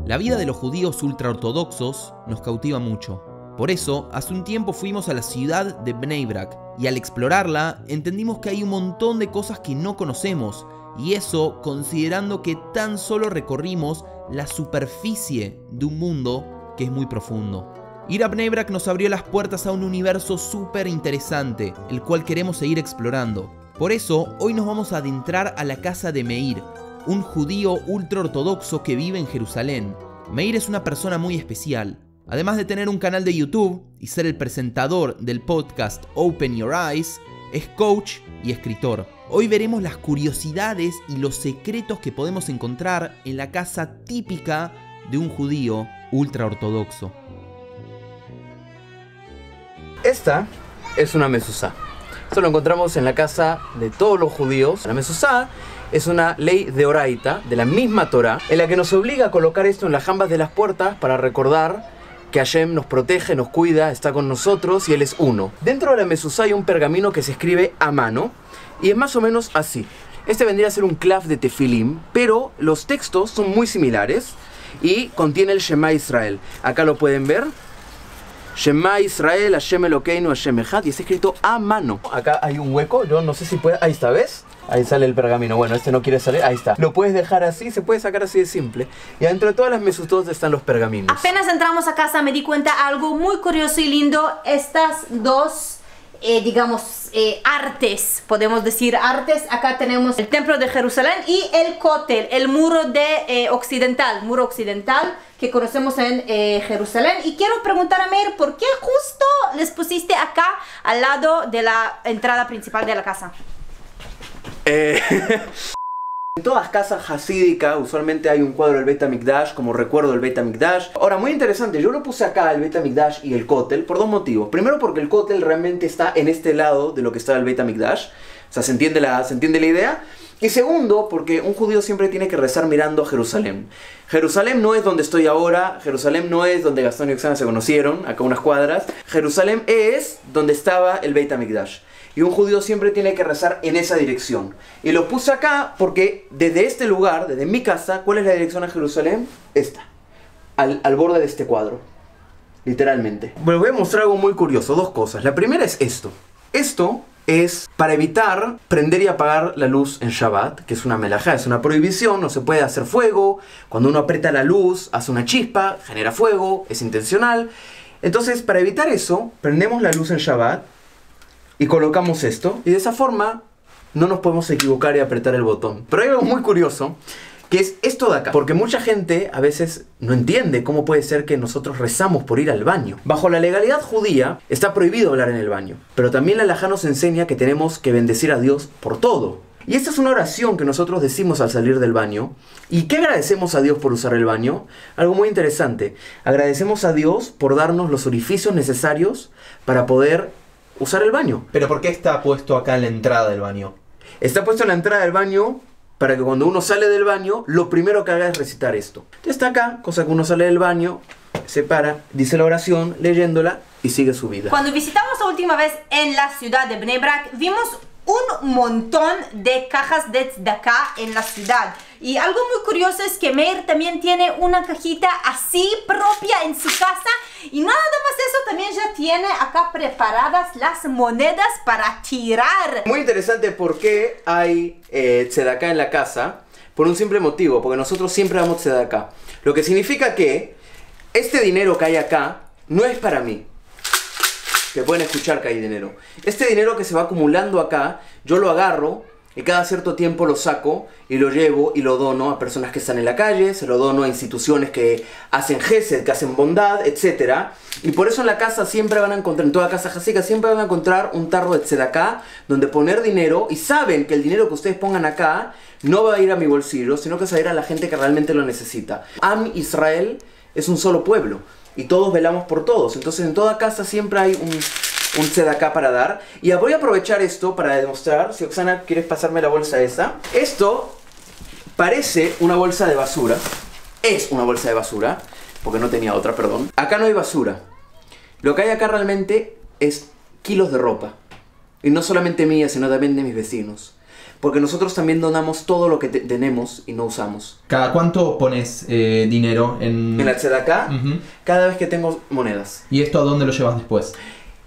La vida de los judíos ultraortodoxos nos cautiva mucho. Por eso, hace un tiempo fuimos a la ciudad de Bnei Brak y al explorarla entendimos que hay un montón de cosas que no conocemos, y eso considerando que tan solo recorrimos la superficie de un mundo que es muy profundo. Ir a Bnei Brak nos abrió las puertas a un universo súper interesante, el cual queremos seguir explorando. Por eso, hoy nos vamos a adentrar a la casa de Meir, un judío ultraortodoxo que vive en Jerusalén. Meir es una persona muy especial. Además de tener un canal de YouTube y ser el presentador del podcast Open Your Eyes, es coach y escritor. Hoy veremos las curiosidades y los secretos que podemos encontrar en la casa típica de un judío ultraortodoxo. Esta es una mezuzá. Esto lo encontramos en la casa de todos los judíos. La mezuzá es una ley de Oraita, de la misma Torá, en la que nos obliga a colocar esto en las jambas de las puertas para recordar que Hashem nos protege, nos cuida, está con nosotros y Él es uno. Dentro de la mezuzá hay un pergamino que se escribe a mano y es más o menos así. Este vendría a ser un clav de tefilim, pero los textos son muy similares y contiene el Shema Israel. Acá lo pueden ver. Shema Israel, Hashem Elokeinu, Hashem Echad, y está escrito a mano. Acá hay un hueco, yo no sé si puede... Ahí está, ¿ves? Ahí sale el pergamino. Bueno, este no quiere salir, ahí está. Lo puedes dejar así, se puede sacar así de simple. Y adentro de todas las mesutot están los pergaminos. Apenas entramos a casa me di cuenta algo muy curioso y lindo. Estas dos, artes, podemos decir artes. Acá tenemos el templo de Jerusalén y el Kotel, el muro muro occidental que conocemos en Jerusalén. Y quiero preguntar a Meir, ¿por qué justo les pusiste acá al lado de la entrada principal de la casa? En todas casas hasídicas usualmente hay un cuadro del Beit HaMikdash como recuerdo del Beit HaMikdash. Ahora, muy interesante, yo lo puse acá, el Beit HaMikdash y el Kotel, por dos motivos. Primero, porque el Kotel realmente está en este lado de lo que está el Beit HaMikdash. O sea, ¿se entiende la idea? Y segundo, porque un judío siempre tiene que rezar mirando a Jerusalén. Jerusalén no es donde estoy ahora, Jerusalén no es donde Gastón y Oxana se conocieron, acá unas cuadras. Jerusalén es donde estaba el Beit HaMikdash. Y un judío siempre tiene que rezar en esa dirección. Y lo puse acá porque desde este lugar, desde mi casa, ¿cuál es la dirección a Jerusalén? Esta. Al borde de este cuadro. Literalmente. Bueno, voy a mostrar algo muy curioso, dos cosas. La primera es esto. Esto es para evitar prender y apagar la luz en Shabbat, que es una melajá, es una prohibición, no se puede hacer fuego. Cuando uno aprieta la luz, hace una chispa, genera fuego, es intencional. Entonces, para evitar eso, prendemos la luz en Shabbat y colocamos esto, y de esa forma no nos podemos equivocar y apretar el botón. Pero hay algo muy curioso, que es esto de acá. Porque mucha gente a veces no entiende cómo puede ser que nosotros rezamos por ir al baño. Bajo la legalidad judía está prohibido hablar en el baño. Pero también la halajá nos enseña que tenemos que bendecir a Dios por todo. Y esta es una oración que nosotros decimos al salir del baño. ¿Y qué agradecemos a Dios por usar el baño? Algo muy interesante. Agradecemos a Dios por darnos los orificios necesarios para poder usar el baño. ¿Pero por qué está puesto acá en la entrada del baño? Está puesto en la entrada del baño para que cuando uno sale del baño, lo primero que haga es recitar esto. Entonces está acá, cosa que uno sale del baño, se para, dice la oración, leyéndola y sigue su vida. Cuando visitamos la última vez en la ciudad de Bnei Brak, vimos un montón de cajas de tzedakah en la ciudad. Y algo muy curioso es que Meir también tiene una cajita así propia en su casa. Y nada más eso, también ya tiene acá preparadas las monedas para tirar. Muy interesante porque hay tzedakah en la casa, por un simple motivo, porque nosotros siempre damos tzedakah. Lo que significa que este dinero que hay acá no es para mí. Que pueden escuchar que hay dinero. Este dinero que se va acumulando acá, yo lo agarro y cada cierto tiempo lo saco y lo llevo y lo dono a personas que están en la calle, se lo dono a instituciones que hacen gesed, que hacen bondad, etc. Y por eso en la casa siempre van a encontrar, en toda casa jasika siempre van a encontrar un tarro de tzedakah donde poner dinero, y saben que el dinero que ustedes pongan acá no va a ir a mi bolsillo, sino que se va a ir a la gente que realmente lo necesita. Am Israel es un solo pueblo y todos velamos por todos. Entonces en toda casa siempre hay un tzedakah para dar. Y voy a aprovechar esto para demostrar. Si Oxana, ¿quieres pasarme la bolsa esa? Esto parece una bolsa de basura. Es una bolsa de basura, porque no tenía otra, perdón. Acá no hay basura. Lo que hay acá realmente es kilos de ropa. Y no solamente mía, sino también de mis vecinos. porque nosotros también donamos todo lo que tenemos y no usamos. ¿Cada cuánto pones dinero en En la tzedakah, cada vez que tengo monedas. ¿Y esto a dónde lo llevas después?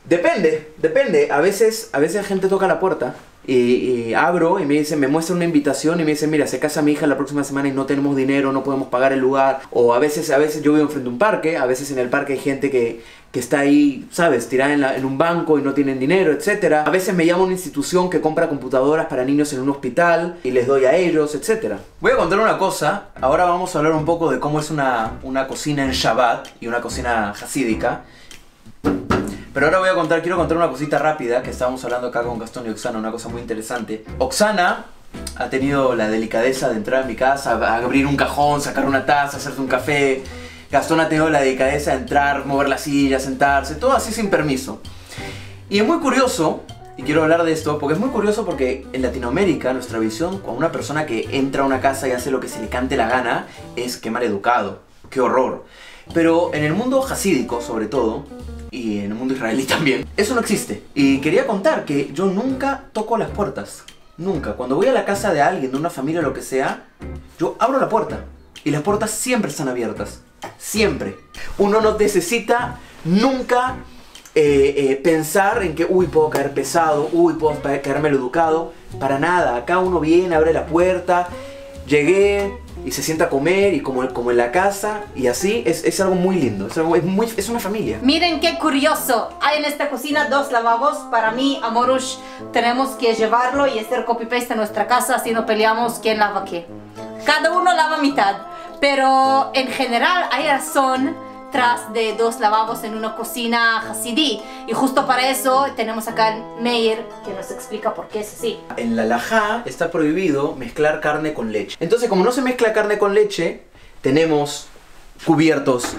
Depende. A veces la gente toca la puerta y abro y me muestra una invitación y me dicen, mira, se casa mi hija la próxima semana y no tenemos dinero, no podemos pagar el lugar. O a veces yo vivo enfrente de un parque, a veces en el parque hay gente que está ahí, ¿sabes? Tirada en un banco y no tienen dinero, etc. A veces me llama una institución que compra computadoras para niños en un hospital y les doy a ellos, etc. Voy a contar una cosa. Ahora vamos a hablar un poco de cómo es una cocina en Shabbat y una cocina hasídica. Pero ahora quiero contar una cosita rápida que estábamos hablando acá con Gastón y Oksana, una cosa muy interesante. Oksana ha tenido la delicadeza de entrar a mi casa, a abrir un cajón, sacar una taza, hacerse un café. Gastón ha tenido la delicadeza de entrar, mover la silla, sentarse, todo así sin permiso. Y es muy curioso, y quiero hablar de esto, porque es muy curioso porque en Latinoamérica nuestra visión con una persona que entra a una casa y hace lo que se le cante la gana es que mal educado, qué horror. Pero en el mundo hasídico, sobre todo, y en el mundo israelí también, eso no existe. Y quería contar que yo nunca toco las puertas. Nunca. Cuando voy a la casa de alguien, de una familia o lo que sea, yo abro la puerta. Y las puertas siempre están abiertas. Siempre. Uno no necesita nunca pensar en que, uy, puedo caer pesado, uy, puedo caer maleducado. Para nada. Acá uno viene, abre la puerta, llegué y se sienta a comer y como en la casa y así es algo muy lindo, es una familia. Miren qué curioso, hay en esta cocina 2 lavabos. Para mí, a Morush tenemos que llevarlo y hacer copy-paste en nuestra casa, así no peleamos quién lava qué. Cada uno lava mitad, pero en general hay razón tras de 2 lavabos en una cocina hasidí. Y justo para eso tenemos acá al Meir que nos explica por qué es así. En la halajá está prohibido mezclar carne con leche. Entonces, como no se mezcla carne con leche, tenemos cubiertos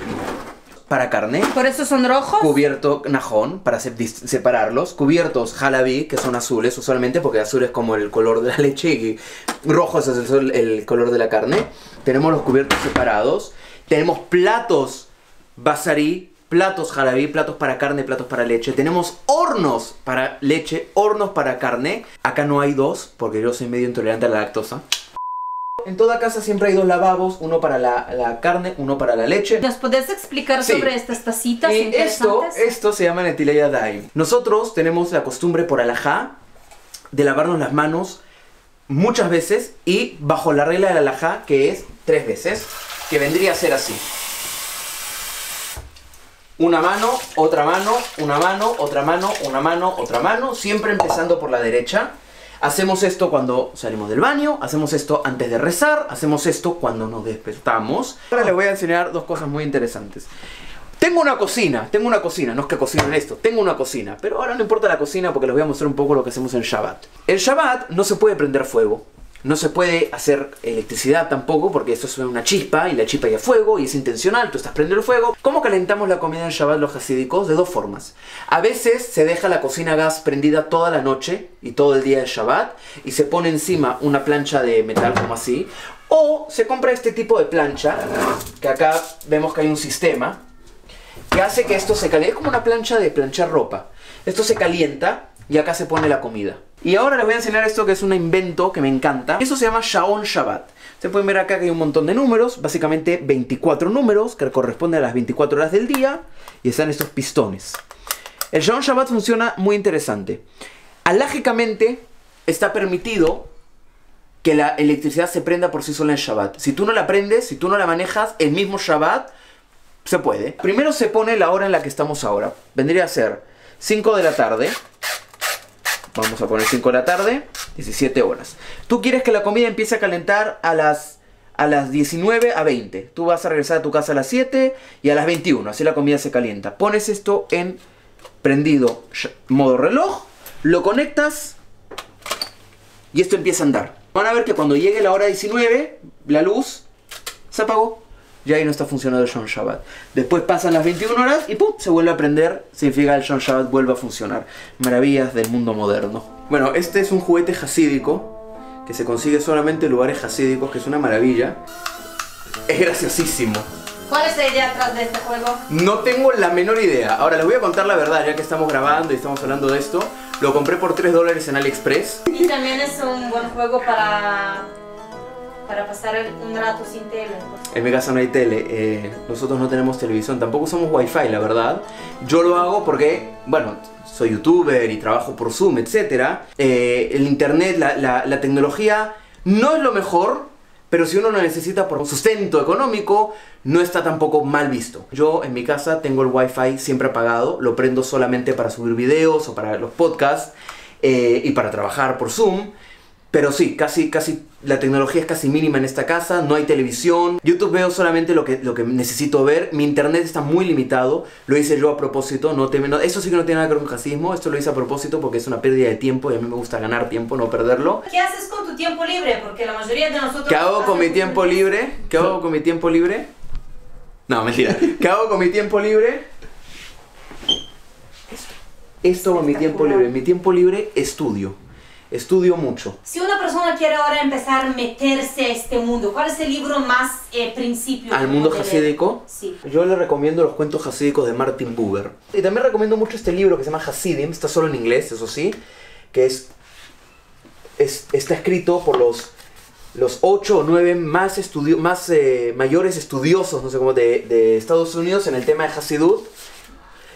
para carne. ¿Por eso son rojos? Cubierto najón, para separarlos. Cubiertos jalabí, que son azules usualmente, porque azul es como el color de la leche y rojo es el color de la carne. Tenemos los cubiertos separados. Tenemos platos basarí, platos jalabí, platos para carne, platos para leche. Tenemos hornos para leche, hornos para carne. Acá no hay 2, porque yo soy medio intolerante a la lactosa. En toda casa siempre hay 2 lavabos, uno para la carne, uno para la leche. ¿Nos podés explicar sobre estas tacitas interesantes? Esto se llama Netilei Yadayim. Nosotros tenemos la costumbre por halajá de lavarnos las manos muchas veces y bajo la regla de la halajá, que es 3 veces, que vendría a ser así. Una mano, otra mano, una mano, otra mano, una mano, otra mano, siempre empezando por la derecha. Hacemos esto cuando salimos del baño, hacemos esto antes de rezar, hacemos esto cuando nos despertamos. Ahora les voy a enseñar 2 cosas muy interesantes. Tengo una cocina, no es que cocino en esto, tengo una cocina. Pero ahora no importa la cocina porque les voy a mostrar un poco lo que hacemos en Shabbat. En Shabbat no se puede prender fuego. No se puede hacer electricidad tampoco porque eso es una chispa y la chispa hay fuego y es intencional, tú estás prendiendo el fuego. ¿Cómo calentamos la comida en Shabbat los hasídicos? De 2 formas. A veces se deja la cocina a gas prendida toda la noche y todo el día de Shabbat y se pone encima una plancha de metal como así. O se compra este tipo de plancha, que acá vemos que hay un sistema que hace que esto se caliente. Es como una plancha de planchar ropa. Esto se calienta y acá se pone la comida. Y ahora les voy a enseñar esto que es un invento que me encanta. Eso se llama Shaon Shabbat. Ustedes pueden ver acá que hay un montón de números, básicamente 24 números que corresponden a las 24 horas del día. Y están estos pistones. El Shaon Shabbat funciona muy interesante. Alágicamente está permitido que la electricidad se prenda por sí sola en Shabbat. Si tú no la prendes, si tú no la manejas, el mismo Shabbat se puede. Primero se pone la hora en la que estamos ahora. Vendría a ser 5 de la tarde. Vamos a poner 5 de la tarde, 17 horas. Tú quieres que la comida empiece a calentar a las 19 a 20. Tú vas a regresar a tu casa a las 7 y a las 21. Así la comida se calienta. Pones esto en prendido modo reloj, lo conectas y esto empieza a andar. Van a ver que cuando llegue la hora 19, la luz se apagó. Y ahí no está funcionando el Shaon Shabbat. Después pasan las 21 horas y ¡pum! Se vuelve a prender. Significa que el Shaon Shabbat vuelve a funcionar. Maravillas del mundo moderno. Bueno, este es un juguete hasídico que se consigue solamente en lugares hasídicos, que es una maravilla. Es graciosísimo. ¿Cuál es la idea atrás de este juego? No tengo la menor idea. Ahora les voy a contar la verdad, ya que estamos grabando y estamos hablando de esto. Lo compré por $3 en AliExpress. Y también es un buen juego para pasar un rato sin tele. En mi casa no hay tele, nosotros no tenemos televisión, tampoco usamos wifi, la verdad. Yo lo hago porque, bueno, soy youtuber y trabajo por Zoom, etc. El internet, la tecnología no es lo mejor, pero si uno lo necesita por sustento económico, no está tampoco mal visto. Yo en mi casa tengo el wifi siempre apagado, lo prendo solamente para subir videos o para los podcasts y para trabajar por Zoom. Pero sí, casi la tecnología es casi mínima en esta casa, no hay televisión. YouTube veo solamente lo que necesito ver. Mi internet está muy limitado, lo hice yo a propósito. Eso sí que no tiene nada que ver con racismo, esto lo hice a propósito porque es una pérdida de tiempo y a mí me gusta ganar tiempo, no perderlo. ¿Qué haces con tu tiempo libre? Porque la mayoría de nosotros... ¿Qué hago con mi tiempo libre? ¿Qué hago con mi tiempo libre? No, mentira. ¿Qué hago con mi tiempo libre? Esto con mi tiempo libre. En mi tiempo libre estudio mucho. Si una persona quiere ahora empezar a meterse a este mundo, ¿cuál es el libro más principio? ¿Al mundo hasídico? Sí. Yo le recomiendo los cuentos hasídicos de Martin Buber. Y también recomiendo mucho este libro que se llama Hasidim, está solo en inglés, eso sí, que está escrito por los 8 o 9 mayores estudiosos, no sé cómo, de Estados Unidos en el tema de Hasidut.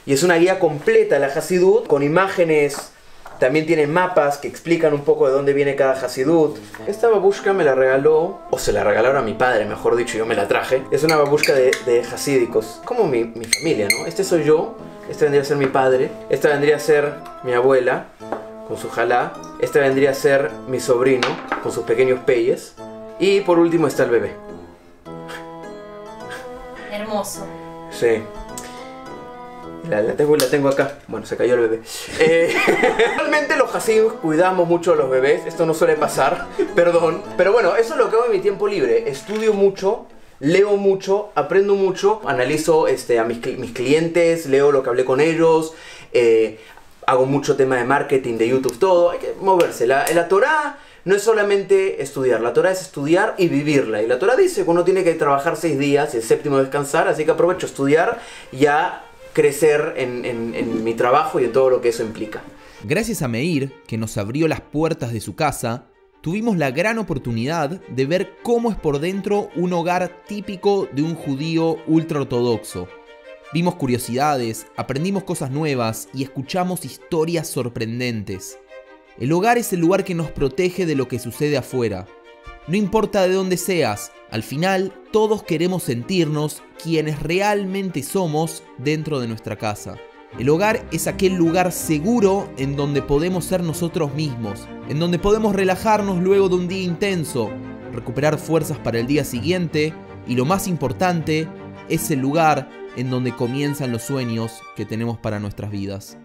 Y es una guía completa de la Hasidut, con imágenes. También tienen mapas que explican un poco de dónde viene cada Hasidut. Esta babushka me la regaló, o se la regalaron a mi padre, mejor dicho, yo me la traje. Es una babushka de hasídicos, como mi familia, ¿no? Este soy yo, este vendría a ser mi padre, esta vendría a ser mi abuela, con su jalá. Este vendría a ser mi sobrino, con sus pequeños peyes. Y por último está el bebé. Hermoso. Sí. La tengo acá. Bueno, se cayó el bebé. Realmente los hasidim cuidamos mucho a los bebés. Esto no suele pasar, perdón. Pero bueno, eso es lo que hago en mi tiempo libre. Estudio mucho, leo mucho, aprendo mucho. Analizo a mis clientes, leo lo que hablé con ellos. Hago mucho tema de marketing, de YouTube, todo. Hay que moverse. La Torá no es solamente estudiar. La Torá es estudiar y vivirla. Y la Torá dice que uno tiene que trabajar 6 días y el 7º descansar. Así que aprovecho a estudiar y a crecer en mi trabajo y en todo lo que eso implica. Gracias a Meir, que nos abrió las puertas de su casa, tuvimos la gran oportunidad de ver cómo es por dentro un hogar típico de un judío ultraortodoxo. Vimos curiosidades, aprendimos cosas nuevas y escuchamos historias sorprendentes. El hogar es el lugar que nos protege de lo que sucede afuera. No importa de dónde seas, al final todos queremos sentirnos quienes realmente somos dentro de nuestra casa. El hogar es aquel lugar seguro en donde podemos ser nosotros mismos, en donde podemos relajarnos luego de un día intenso, recuperar fuerzas para el día siguiente y lo más importante, es el lugar en donde comienzan los sueños que tenemos para nuestras vidas.